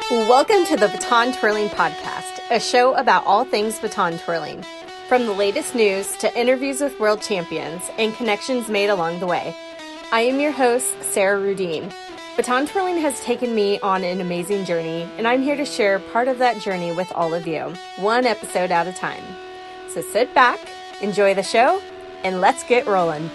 Welcome to the Baton Twirling podcast, a show about all things baton twirling, from the latest news to interviews with world champions and connections made along the way. I am your host, Sarah Rudine. Baton twirling has taken me on an amazing journey, and I'm here to share part of that journey with all of you, one episode at a time. So sit back, enjoy the show, and let's get rolling.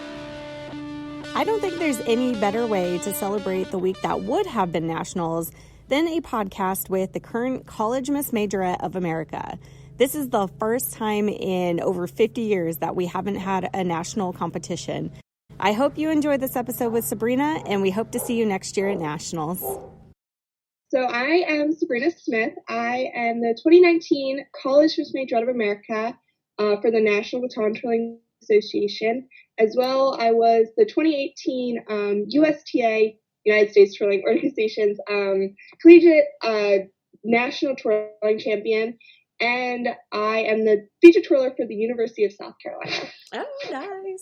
I don't think there's any better way to celebrate the week that would have been nationals than a podcast with the current College Miss Majorette of America. This is the first time in over 50 years that we haven't had a national competition. I hope you enjoyed this episode with Sabrina, and we hope to see you next year at nationals. So I am Sabrina Smith. I am the 2019 College Miss Majorette of America for the National Baton Twirling Association. As well, I was the 2018 USTA, United States Twirling Organization's collegiate national twirling champion, and I am the feature twirler for the University of South Carolina. Oh,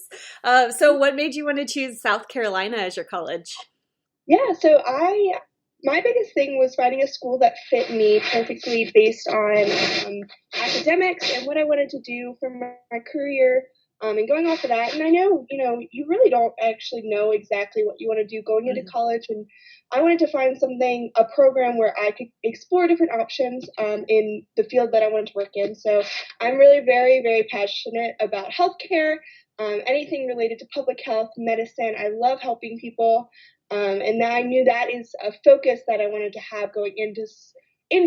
nice. So what made you want to choose South Carolina as your college? Yeah, so my biggest thing was finding a school that fit me perfectly based on academics and what I wanted to do for my career. And going off of that, and I know, you really don't actually know exactly what you want to do going into college, and I wanted to find a program where I could explore different options in the field that I wanted to work in. So I'm really very, very passionate about healthcare, anything related to public health, medicine. I love helping people, and I knew that is a focus that I wanted to have going into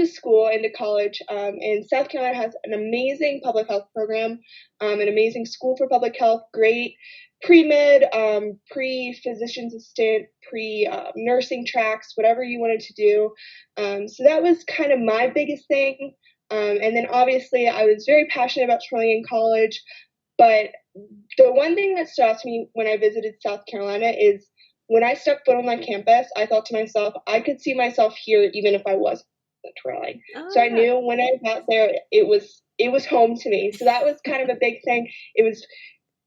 school, into college, and South Carolina has an amazing public health program, an amazing school for public health, great pre-med, pre-physician's assistant, pre-nursing tracks, whatever you wanted to do. So that was kind of my biggest thing. And then obviously I was very passionate about twirling in college, but the one thing that stood out to me when I visited South Carolina is when I stepped foot on that campus, I thought to myself, I could see myself here even if I wasn't twirling. So I knew when I got there, it was home to me. So that was kind of a big thing. It was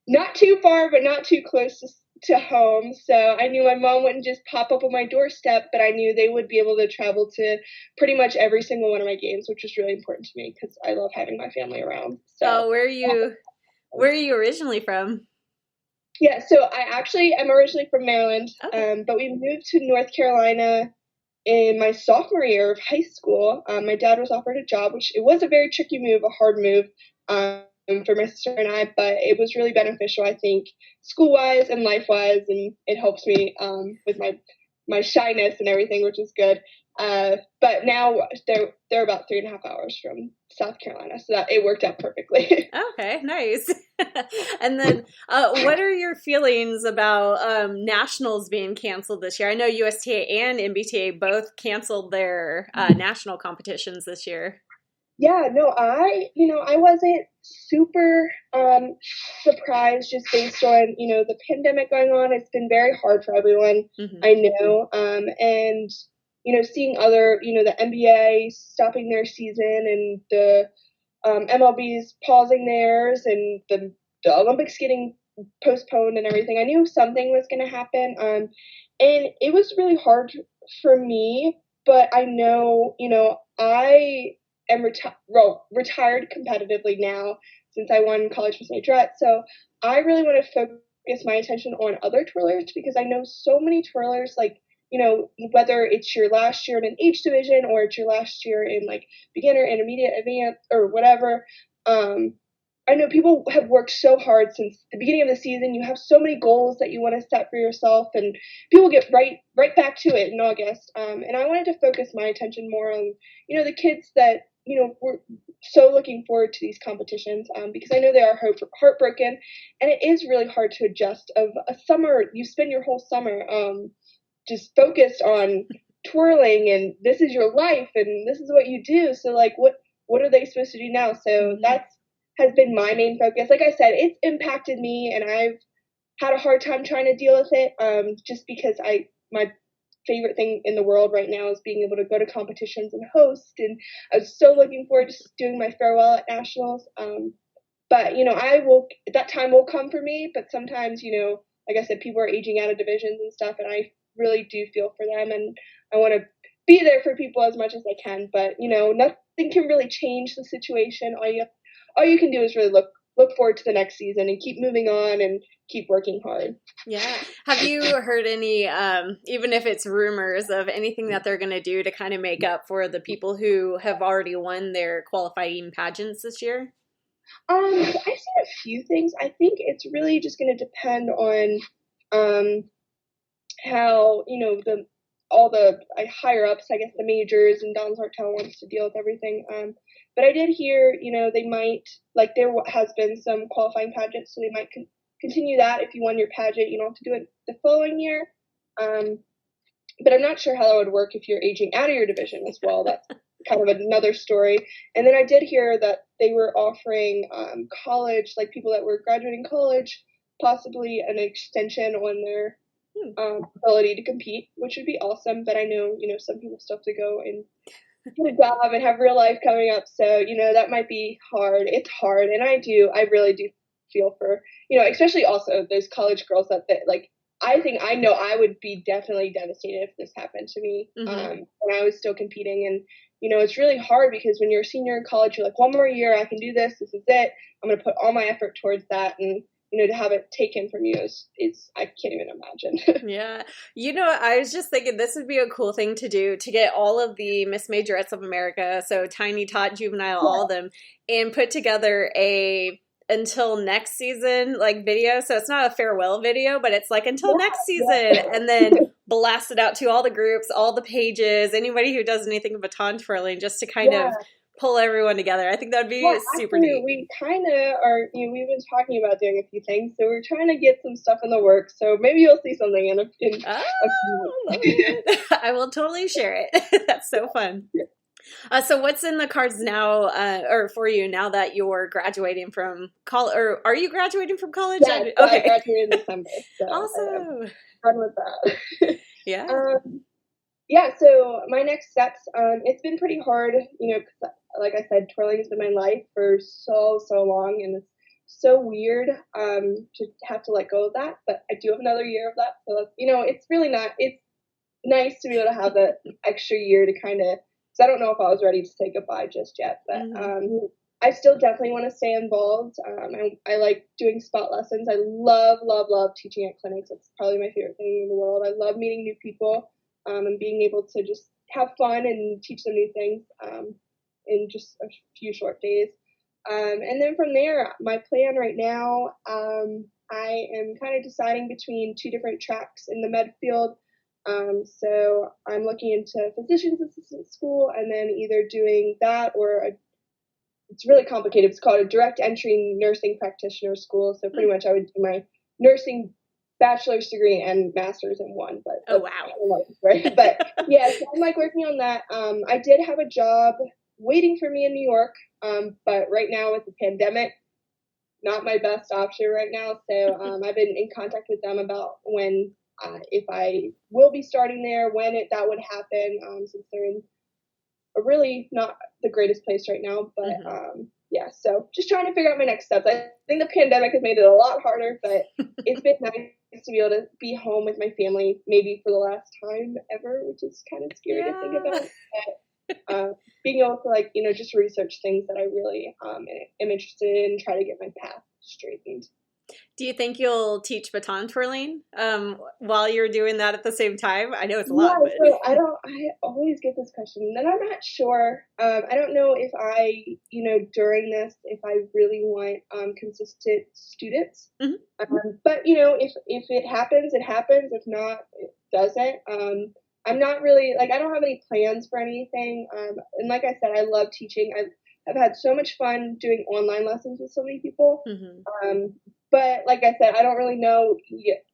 not too far, but not too close to home. So I knew my mom wouldn't just pop up on my doorstep, but I knew they would be able to travel to pretty much every single one of my games, which was really important to me because I love having my family around. So where are you originally from? Yeah, so I actually am originally from Maryland, but we moved to North Carolina in my sophomore year of high school. My dad was offered a job, which it was a very tricky move, a hard move for my sister and I, but it was really beneficial, I think, school-wise and life-wise, and it helps me with my shyness and everything, which is good. But now they're about 3.5 hours from South Carolina, so that it worked out perfectly. Okay, nice. And then what are your feelings about nationals being canceled this year? I know USTA and MBTA both canceled their national competitions this year. Yeah, no, I wasn't super surprised just based on, the pandemic going on. It's been very hard for everyone, I know, and seeing other, the NBA stopping their season and the MLB's pausing theirs and the Olympics getting postponed and everything. I knew something was going to happen. And it was really hard for me, but I know, I am retired competitively now since I won College Miss Majorette. So I really want to focus my attention on other twirlers because I know so many twirlers, like, whether it's your last year in an age division or it's your last year in like beginner, intermediate, advanced, or whatever. I know people have worked so hard since the beginning of the season. You have so many goals that you want to set for yourself, and people get right back to it in August. And I wanted to focus my attention more on, the kids that, were so looking forward to these competitions because I know they are heartbroken, and it is really hard to adjust of a summer. You spend your whole summer just focused on twirling, and this is your life, and this is what you do. So, like, what are they supposed to do now? So has been my main focus. Like I said, it's impacted me, and I've had a hard time trying to deal with it just because my favorite thing in the world right now is being able to go to competitions and host, and I was so looking forward to doing my farewell at nationals. But, that time will come for me, but sometimes, like I said, people are aging out of divisions and stuff, and I really do feel for them, and I want to be there for people as much as I can. But, nothing can really change the situation. All you can do is really look forward to the next season and keep moving on and keep working hard. Yeah. Have you heard any, even if it's rumors, of anything that they're going to do to kind of make up for the people who have already won their qualifying pageants this year? I've seen a few things. I think it's really just going to depend on how, all the higher ups, I guess the majors and Don's Hotel wants to deal with everything. But I did hear, they might, there has been some qualifying pageants, so they might continue that. If you won your pageant, you don't have to do it the following year. But I'm not sure how that would work if you're aging out of your division as well. That's kind of another story. And then I did hear that they were offering college, people that were graduating college, possibly an extension on their ability to compete, which would be awesome. But I know, some people still have to go and get a job and have real life coming up. So, that might be hard. It's hard. And I really do feel for, especially also those college girls that I know I would be definitely devastated if this happened to me when I was still competing. And, it's really hard because when you're a senior in college, you're like, one more year, I can do this. This is it. I'm going to put all my effort towards that. And, to have it taken from you is I can't even imagine. Yeah. I was just thinking this would be a cool thing to do, to get all of the Miss Majorettes of America, so tiny, tot, juvenile, all of them, and put together a until next season video. So it's not a farewell video, but it's until next season, and then blast it out to all the groups, all the pages, anybody who does anything in baton twirling, just to kind of pull everyone together. I think that would be super neat. We kind of are, we've been talking about doing a few things, so we're trying to get some stuff in the works. So maybe you'll see something in a few weeks. I will totally share it. That's so fun. So what's in the cards now, or for you now that you're graduating from college, or are you graduating from college? Yeah, okay. I graduated in December. So awesome. Fun with that. Yeah. So my next steps, it's been pretty hard, 'cause like I said, twirling has been my life for so long, and it's so weird to have to let go of that, but I do have another year of that, so it's really not, it's nice to be able to have that extra year to kind of, because I don't know if I was ready to say goodbye just yet, but I still definitely want to stay involved. I like doing spot lessons. I love teaching at clinics. That's probably my favorite thing in the world. I love meeting new people and being able to just have fun and teach them new things in just a few short days. And then from there, my plan right now, I am kind of deciding between two different tracks in the med field. So I'm looking into physician's assistant school, and then either doing that or it's really complicated. It's called a direct entry nursing practitioner school. So pretty much I would do my nursing bachelor's degree and master's in one. But oh wow, right? But yeah, so I'm working on that. I did have a job waiting for me in New York, but right now with the pandemic, not my best option right now. So I've been in contact with them about when. If I will be starting there, when that would happen, since they're in a really not the greatest place right now. But so just trying to figure out my next steps. I think the pandemic has made it a lot harder, but it's been nice to be able to be home with my family, maybe for the last time ever, which is kind of scary to think about. But, being able to just research things that I really am interested in and try to get my path straightened. Do you think you'll teach baton twirling while you're doing that at the same time? I know it's a lot. But... So I always get this question, and I'm not sure. I don't know if I, during this, if I really want consistent students. But, if it happens, it happens. If not, it doesn't. I'm not really, I don't have any plans for anything. And like I said, I love teaching. I've had so much fun doing online lessons with so many people. But like I said, I don't really know.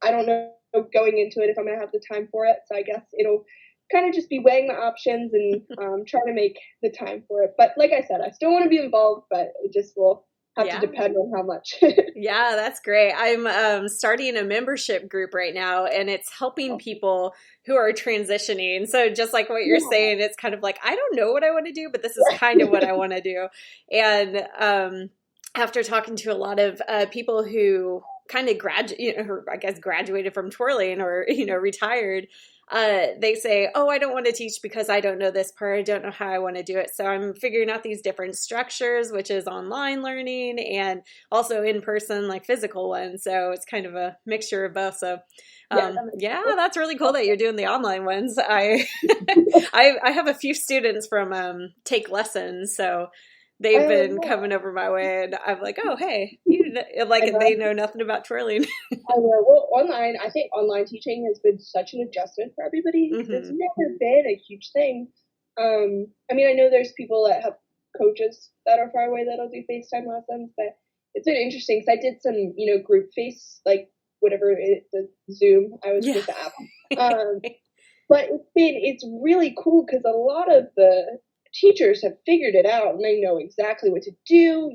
I don't know going into it if I'm going to have the time for it. So I guess it'll kind of just be weighing the options and trying to make the time for it. But like I said, I still want to be involved, but it just will have to depend on how much. Yeah, that's great. I'm starting a membership group right now, and it's helping people who are transitioning. So just like what you're saying, it's kind of I don't know what I want to do, but this is kind of what I want to do. And after talking to a lot of people who kind of graduated from twirling or, retired, they say, oh, I don't want to teach because I don't know this part. I don't know how I want to do it. So I'm figuring out these different structures, which is online learning and also in person, like physical ones. So it's kind of a mixture of both. So yeah, that's really cool that you're doing the online ones. I have a few students from Take Lessons, so they've been coming over my way, and I'm like, oh, hey, they know nothing about twirling. I know. Well, I think online teaching has been such an adjustment for everybody because it's never been a huge thing. I mean, I know there's people that have coaches that are far away that'll do FaceTime lessons, but it's been interesting because I did some, group face, like whatever the Zoom. I was with the app. But it's really cool because a lot of the teachers have figured it out and they know exactly what to do.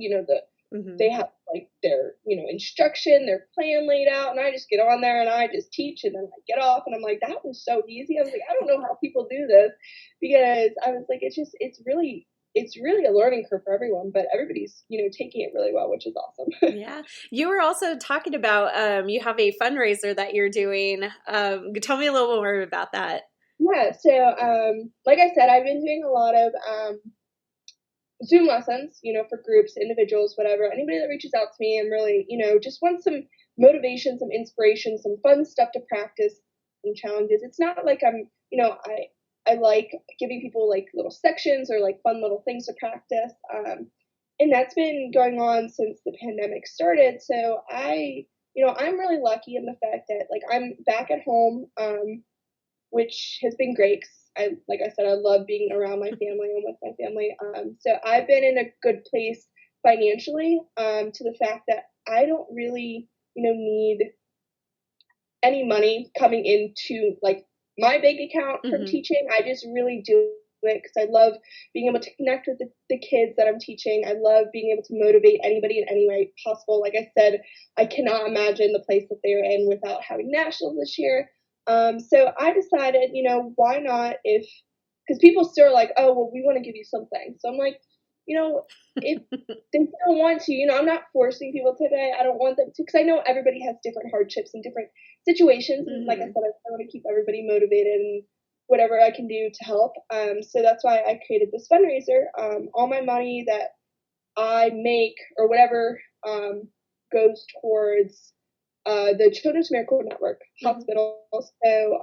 They have like their, instruction, their plan laid out, and I just get on there and I just teach, and then I get off and I'm like, that was so easy. I was like, I don't know how people do this, because I was like, it's really a learning curve for everyone, but everybody's, taking it really well, which is awesome. Yeah. You were also talking about, you have a fundraiser that you're doing. Tell me a little more about that. Yeah. So, like I said, I've been doing a lot of, Zoom lessons, for groups, individuals, whatever. Anybody that reaches out to me and really, just wants some motivation, some inspiration, some fun stuff to practice, some challenges. It's not like I'm, I like giving people like little sections or like fun little things to practice. And that's been going on since the pandemic started. So I'm really lucky in the fact that like I'm back at home, which has been great. Like I said, I love being around my family and with my family. So I've been in a good place financially, to the fact that I don't really, need any money coming into like my bank account from teaching. I just really do it because I love being able to connect with the kids that I'm teaching. I love being able to motivate anybody in any way possible. Like I said, I cannot imagine the place that they're in without having nationals this year. So I decided, why not because people still are like, oh, well, we want to give you something. So I'm like, if they don't want to, I'm not forcing people today. I don't want them to, because I know everybody has different hardships and different situations. And like I said, I want to keep everybody motivated and whatever I can do to help. So that's why I created this fundraiser. All my money that I make or whatever, goes towards the Children's Miracle Network hospitals. So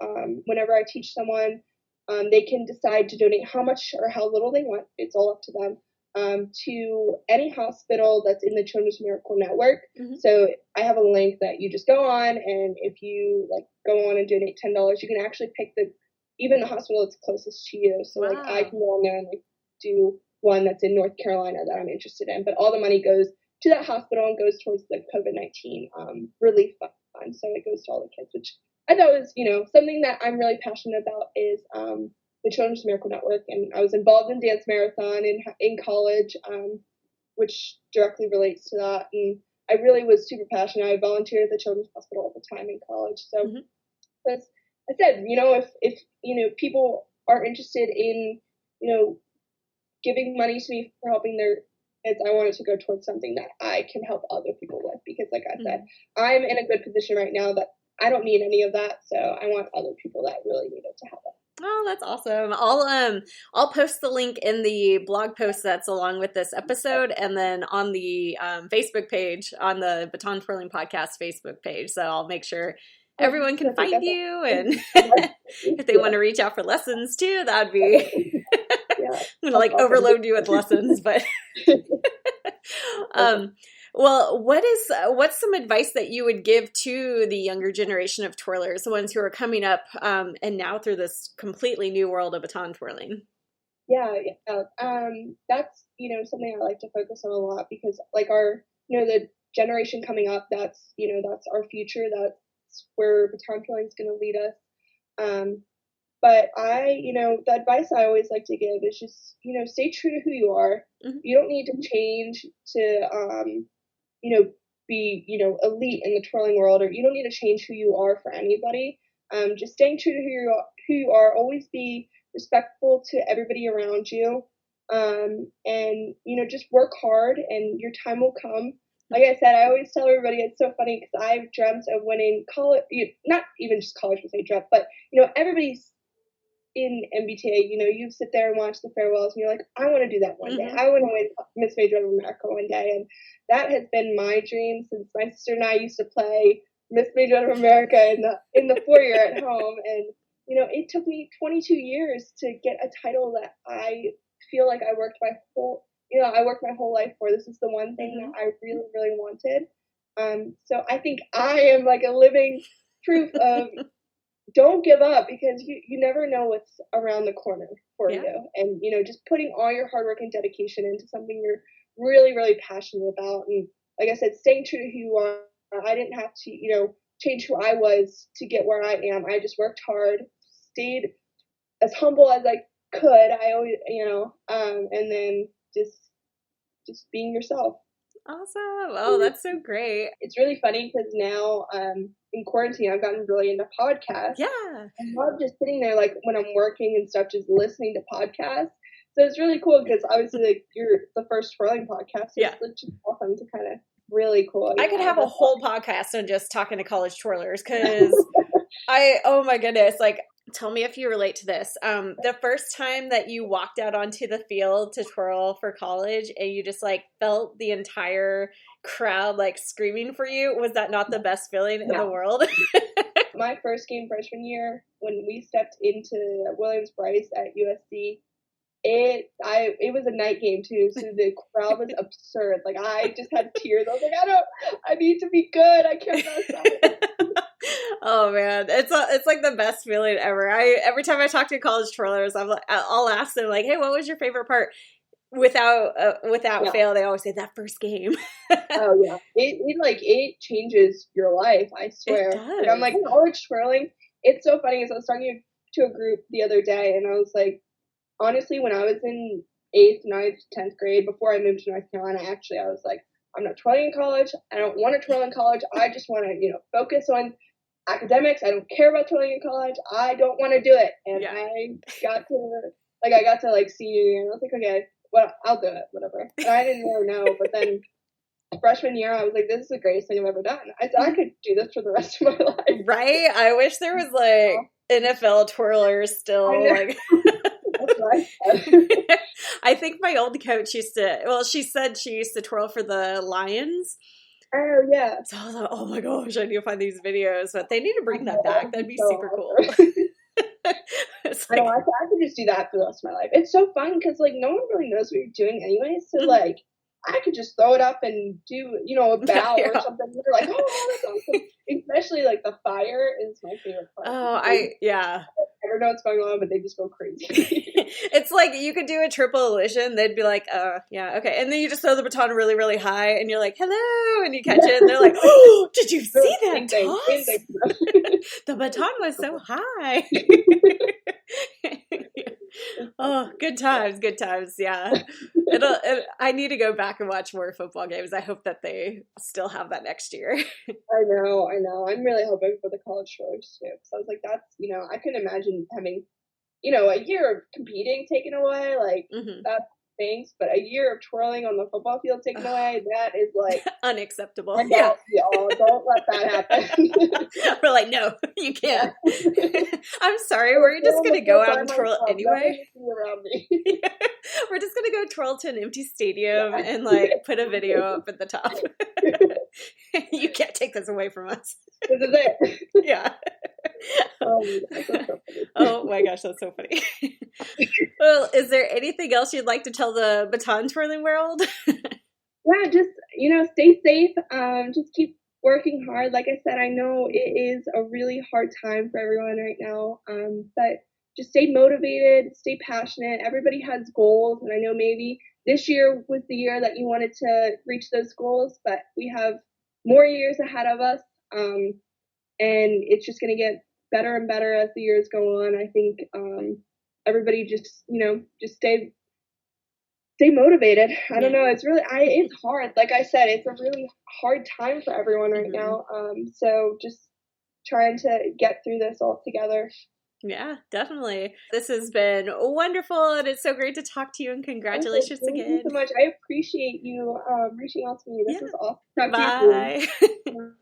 whenever I teach someone, they can decide to donate how much or how little they want. It's all up to them. To any hospital that's in the Children's Miracle Network. So I have a link that you just go on, and if you like go on and donate $10, you can actually pick even the hospital that's closest to you. So like I can go on there and like do one that's in North Carolina that I'm interested in, but all the money goes to that hospital and goes towards the COVID-19 relief fund. So it goes to all the kids, which I thought was, something that I'm really passionate about is the Children's Miracle Network. And I was involved in Dance Marathon in college, which directly relates to that. And I really was super passionate. I volunteered at the Children's Hospital at the time in college. So as I said, if people are interested in, giving money to me for helping their kids, I want it to go towards something that I can help other people with, because like I said, I'm in a good position right now that I don't need any of that. So I want other people that really need it to have it. Oh, that's awesome. I'll post the link in the blog post that's along with this episode, and then on the Facebook page, on the Baton Twirling Podcast Facebook page. So I'll make sure everyone can find you, and if they want to reach out for lessons too, that'd be I'm gonna like overload you with lessons, but well, what's some advice that you would give to the younger generation of twirlers, the ones who are coming up and now through this completely new world of baton twirling? Yeah. That's something I like to focus on a lot, because like our the generation coming up, that's that's our future. That's where baton twirling is going to lead us. But the advice I always like to give is just stay true to who you are. You don't need to change to be, elite in the twirling world, or you don't need to change who you are for anybody. Just staying true to who you are, always be respectful to everybody around you. And, just work hard and your time will come. like I said, I always tell everybody it's so funny because I've dreamt of winning college, not even just college, I say dreamt, but, everybody's in MBTA, you sit there and watch the farewells and you're like, I want to do that one day. I want to win Miss Majorette of America one day. And that has been my dream since my sister and I used to play Miss Majorette of America in the foyer at home. And, it took me 22 years to get a title that I feel like I worked my whole life for. This is the one thing that I really, really wanted. So I think I am like a living proof of don't give up, because you never know what's around the corner for you. And, just putting all your hard work and dedication into something you're really, really passionate about. And like I said, staying true to who you are. I didn't have to, change who I was to get where I am. I just worked hard, stayed as humble as I could. I always, and then just being yourself. Awesome. Oh, that's so great. It's really funny because now in quarantine, I've gotten really into podcasts. Yeah. I love just sitting there, like when I'm working and stuff, just listening to podcasts. So it's really cool because obviously, like, you're the first Twirling podcast. So it's just awesome to kind of really cool. I could have a whole podcast on just talking to college twirlers because oh my goodness, like, tell me if you relate to this. The first time that you walked out onto the field to twirl for college and you just like felt the entire crowd like screaming for you, was that not the best feeling in the world? My first game freshman year, when we stepped into Williams-Brice at USC, it was a night game too, so the crowd was absurd. Like, I just had tears. I was like, I need to be good. I can't go. Oh man, it's like the best feeling ever. Every time I talk to college twirlers, I'll ask them like, hey, what was your favorite part? Without fail, they always say that first game. Oh yeah, it changes your life. I swear. It does. And I'm like, college twirling. It's so funny because I was talking to a group the other day, and I was like, honestly, when I was in 8th, 9th, 10th grade, before I moved to North Carolina, actually, I was like, I'm not twirling in college. I don't want to twirl in college. I just want to, focus on academics. I don't care about twirling in college. I don't want to do it. And I got to senior year, and I was like, okay, well, I'll do it, whatever. And I didn't really know, but then freshman year, I was like, this is the greatest thing I've ever done. I said, I could do this for the rest of my life. Right? I wish there was like NFL twirlers still. Like, that's right. I think my old coach she said she used to twirl for the Lions. Oh, yeah. So I was like, oh my gosh, I need to find these videos. But they need to bring that back. That'd be super cool. I could just do that for the rest of my life. It's so fun because, like, no one really knows what you're doing anyway. So, like, I could just throw it up and do, a bow or something. They're like, oh, that's awesome. Especially, like, the fire is my favorite part. Oh, I don't know what's going on, but they just go crazy. It's like you could do a triple illusion. They'd be like, yeah, okay. And then you just throw the baton really, really high, and you're like, hello, and you catch it, and they're like, oh, did you see that toss? The baton was so high. Oh, good times, yeah. I need to go back and watch more football games. I hope that they still have that next year. I know. I'm really hoping for the college twirlers too. So I was like, that's, I couldn't imagine having, a year of competing taken away. Like, that stinks. But a year of twirling on the football field taken away, that is like unacceptable. Yeah. Don't let that happen. We're like, no, you can't. I'm sorry. We're just going to go out and twirl anyway. Yeah. We're just going to go twirl to an empty stadium and like put a video up at the top. You can't take this away from us. This is it. Yeah. Oh my gosh, that's so funny. Well, is there anything else you'd like to tell the baton twirling world? Yeah, just, stay safe. Just keep working hard. Like I said, I know it is a really hard time for everyone right now. But just stay motivated, stay passionate. Everybody has goals. And I know maybe this year was the year that you wanted to reach those goals, but we have more years ahead of us. And it's just going to get better and better as the years go on. I think everybody just stay motivated. I don't know. It's really, it's hard. Like I said, it's a really hard time for everyone right now. So just trying to get through this all together. Yeah, definitely. This has been wonderful, and it's so great to talk to you, and congratulations again. Thank you so much. I appreciate you reaching out to me. This was awesome. Talk Bye. to you soon.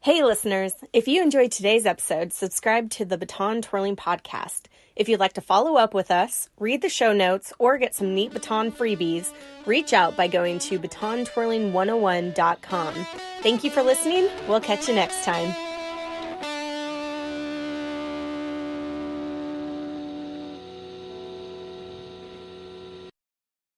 Hey, listeners. If you enjoyed today's episode, subscribe to the Baton Twirling podcast. If you'd like to follow up with us, read the show notes, or get some neat baton freebies, reach out by going to batontwirling101.com. Thank you for listening. We'll catch you next time.